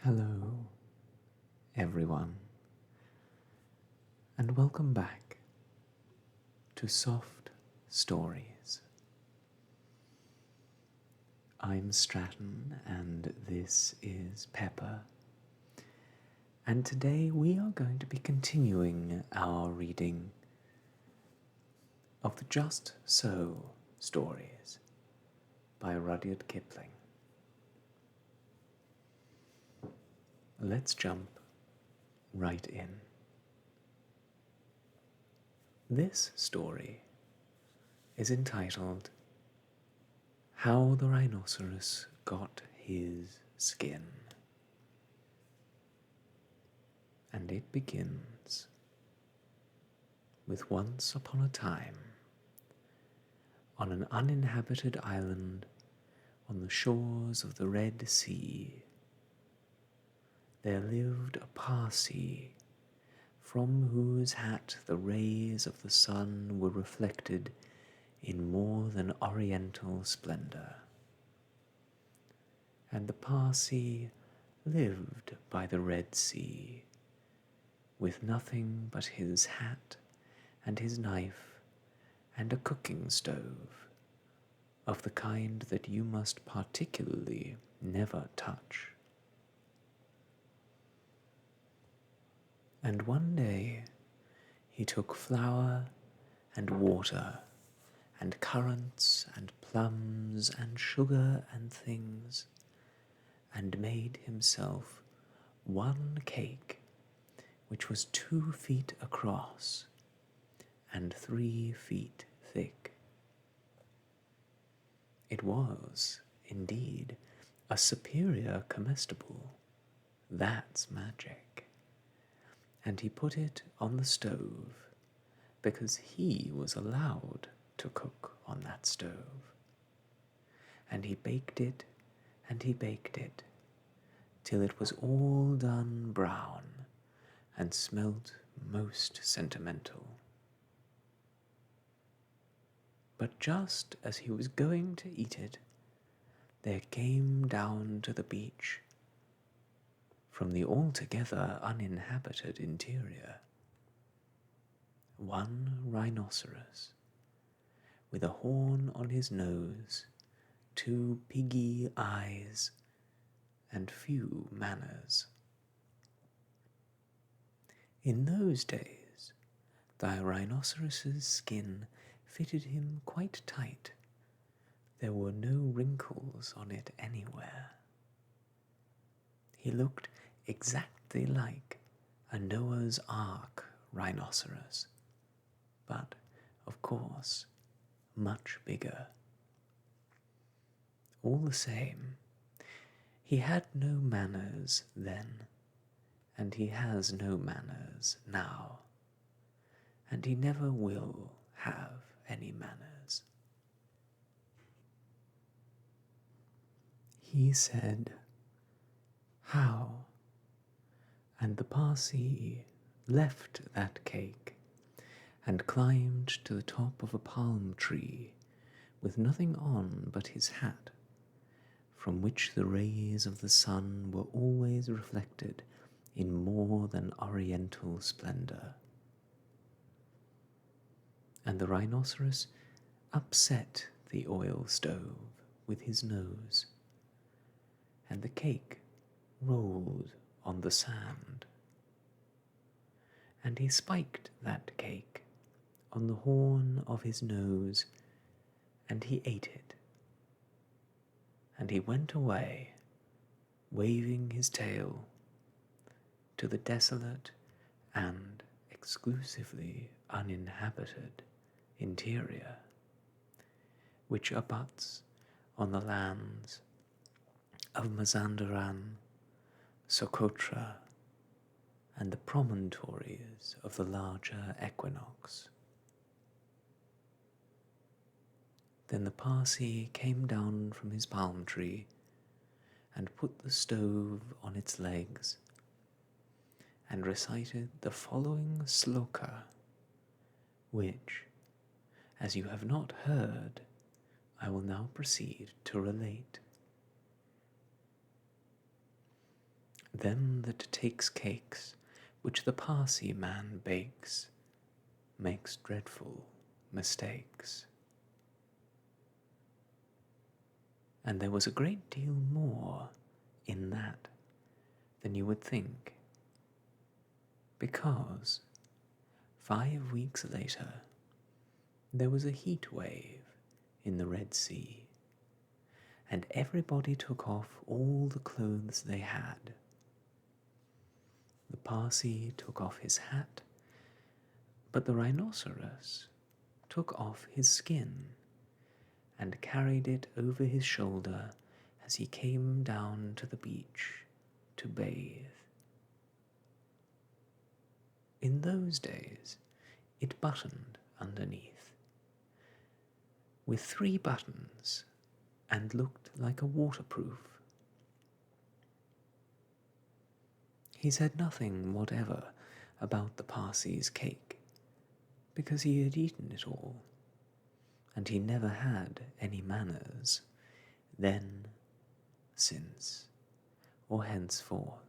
Hello, everyone, and welcome back to Soft Stories. I'm Stratton, and this is Pepper, and today we are going to be continuing our reading of the Just So stories by Rudyard Kipling. Let's jump right in. This story is entitled How the Rhinoceros Got His Skin, and it begins with once upon a time, on an uninhabited island on the shores of the Red Sea, there lived a Parsee, from whose hat the rays of the sun were reflected in more than oriental splendor. And the Parsee lived by the Red Sea, with nothing but his hat and his knife and a cooking stove, of the kind that you must particularly never touch. And one day he took flour and water and currants and plums and sugar and things, and made himself one cake which was 2 feet across and 3 feet thick. It was, indeed, a superior comestible. That's magic. And he put it on the stove, because he was allowed to cook on that stove. And he baked it, and he baked it, till it was all done brown, and smelt most sentimental. But just as he was going to eat it, there came down to the beach, from the altogether uninhabited interior, one rhinoceros, with a horn on his nose, 2 piggy eyes, and few manners. In those days, the rhinoceros's skin fitted him quite tight. There were no wrinkles on it anywhere. He looked exactly like a Noah's Ark rhinoceros, but, of course, much bigger. All the same, he had no manners then, and he has no manners now, and he never will have any manners. He said, "How?" And the Parsee left that cake and climbed to the top of a palm tree with nothing on but his hat, from which the rays of the sun were always reflected in more than oriental splendor. And the rhinoceros upset the oil stove with his nose, and the cake rolled on the sand. And he spiked that cake on the horn of his nose, and he ate it. And he went away, waving his tail, to the desolate and exclusively uninhabited interior, which abuts on the lands of Mazandaran, Socotra, and the promontories of the larger equinox. Then the Parsee came down from his palm tree and put the stove on its legs and recited the following sloka, which, as you have not heard, I will now proceed to relate. Them that takes cakes which the Parsee man bakes makes dreadful mistakes. And there was a great deal more in that than you would think, because 5 weeks later there was a heat wave in the Red Sea, and everybody took off all the clothes they had. The Parsee took off his hat, but the rhinoceros took off his skin and carried it over his shoulder as he came down to the beach to bathe. In those days, it buttoned underneath, with 3 buttons, and looked like a waterproof. He said nothing whatever about the Parsee's cake, because he had eaten it all, and he never had any manners, then, since, or henceforth.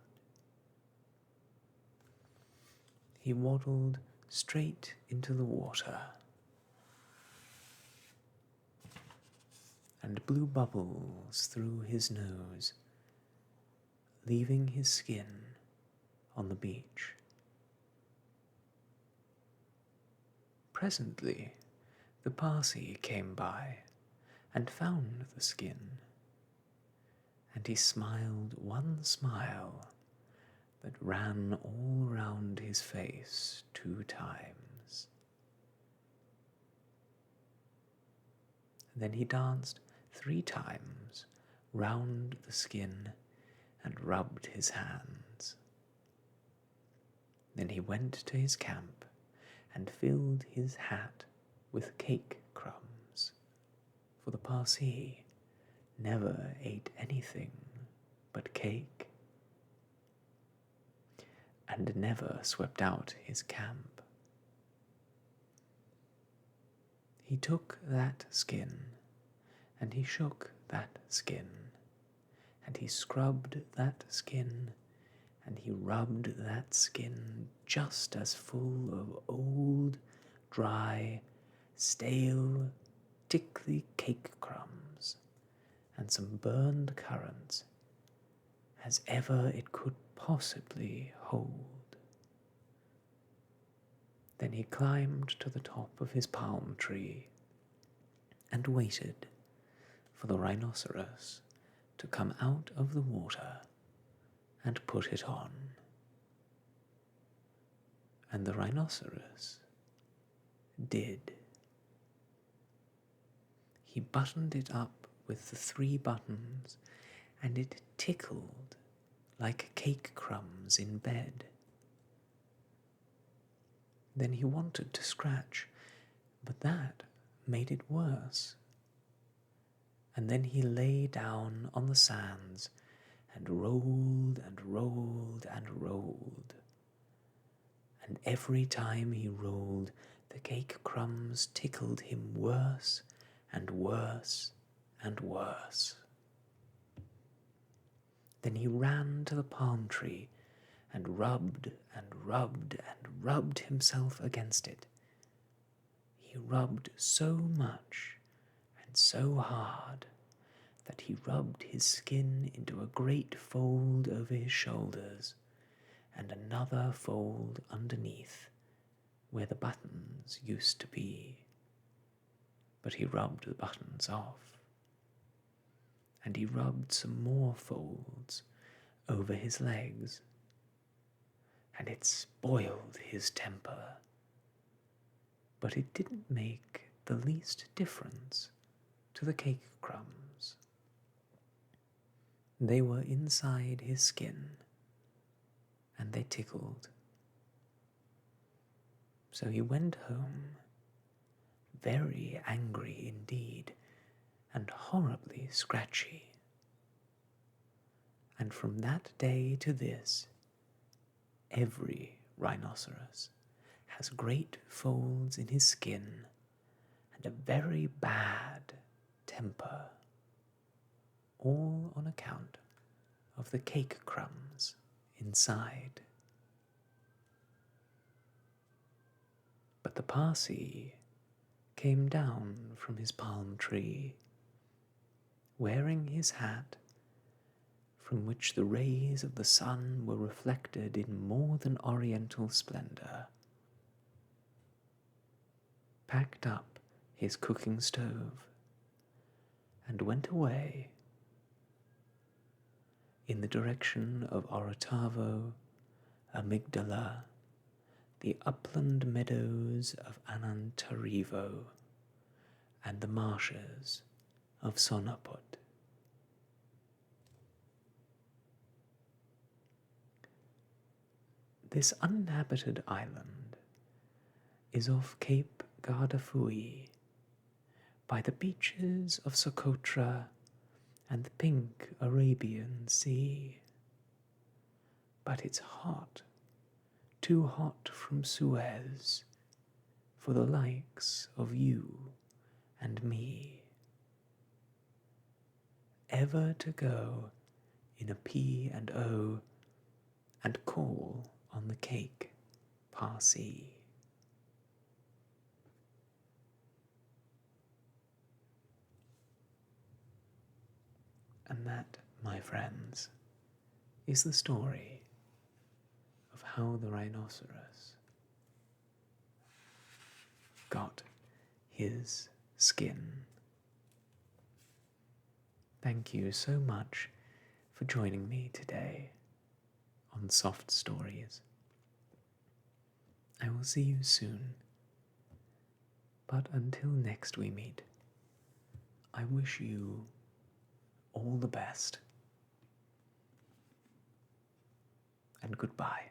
He waddled straight into the water, and blew bubbles through his nose, leaving his skin on the beach. Presently, the Parsee came by and found the skin, and he smiled one smile that ran all round his face 2 times. Then he danced 3 times round the skin and rubbed his hands. Then he went to his camp and filled his hat with cake crumbs, for the Parsee never ate anything but cake, and never swept out his camp. He took that skin, and he shook that skin, and he scrubbed that skin, and he rubbed that skin just as full of old, dry, stale, tickly cake crumbs and some burned currants as ever it could possibly hold. Then he climbed to the top of his palm tree and waited for the rhinoceros to come out of the water and put it on. And the rhinoceros did. He buttoned it up with the 3 buttons, and it tickled like cake crumbs in bed. Then he wanted to scratch, but that made it worse. And then he lay down on the sands and rolled and rolled and rolled. And every time he rolled, the cake crumbs tickled him worse and worse and worse. Then he ran to the palm tree and rubbed and rubbed and rubbed himself against it. He rubbed so much and so hard that he rubbed his skin into a great fold over his shoulders and another fold underneath where the buttons used to be. But he rubbed the buttons off, and he rubbed some more folds over his legs, and it spoiled his temper. But it didn't make the least difference to the cake crumbs. They were inside his skin, and they tickled. So he went home, very angry indeed, and horribly scratchy. And from that day to this, every rhinoceros has great folds in his skin and a very bad temper, all on account of the cake crumbs inside. But the Parsee came down from his palm tree, wearing his hat, from which the rays of the sun were reflected in more than oriental splendor, packed up his cooking stove, and went away in the direction of Orotavo, Amygdala, the upland meadows of Anantarivo, and the marshes of Sonaput. This uninhabited island is off Cape Gardafui, by the beaches of Socotra and the pink Arabian Sea. But it's hot, too hot from Suez for the likes of you and me, ever to go in a P&O and call on the cake Parsee. And that, my friends, is the story of how the rhinoceros got his skin. Thank you so much for joining me today on Soft Stories. I will see you soon, but until next we meet, I wish you all the best, and goodbye.